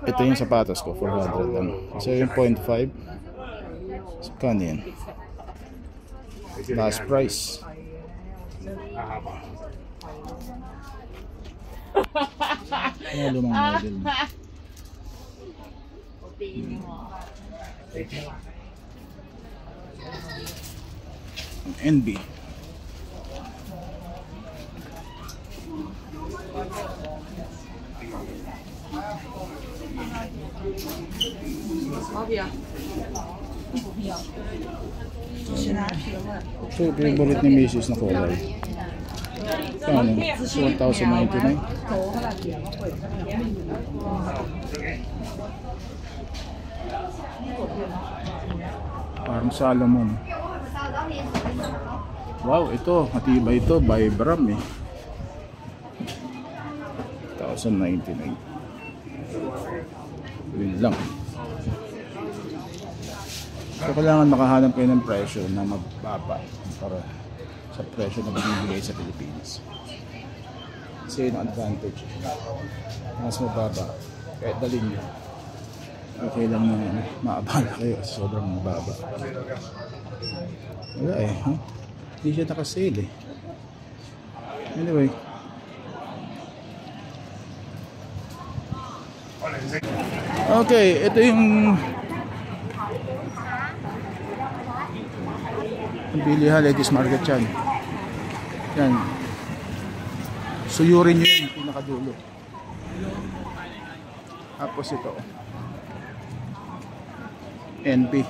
Ito yung sapatos ko, 400 lang. So yung 0.5. So kano yan? Last price. Ano lumang model? NB. So, favorite ni Mrs. na kulay. Ano? 1,099. Parang Salomon. Wow, ito. Matibay ito. By Bram eh. 1,099. Yun lang. So, kailangan makahanap kayo ng presyo na mababa para sa presyo na binibigay sa Pilipinas. Kasi yun ang advantage. Mas mababa. Kahit dalhin nyo. Okay lang na maabala kayo kasi sobrang mababa. Wala eh. Huh? Hindi siya nakasale eh. Anyway. Okay, ito yung bilihan, ladies market yan. Yan. Suyurin nyo yan, pinakadulo. Tapos ito. NP.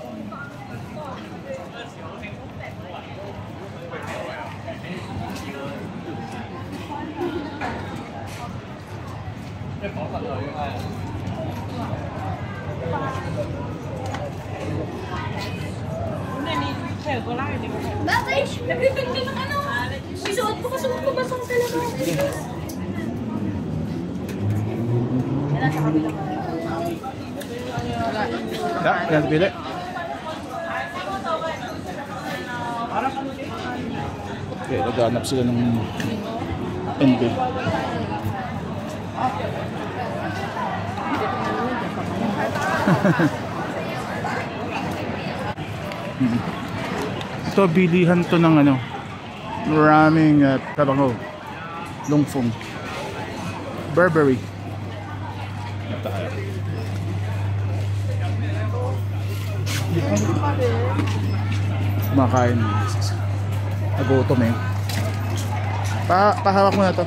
Bakit? Nag-return ka ng ano? Isuot ko, kasuot ko basang talaga. Yan sa kabila. Da, yan pili. Okay, naghanap sila ng NB. Ito, bilihan to ng ano, maraming tabango, longfong, Burberry. Kumakain. Nagutom eh. Pahawak mo na to.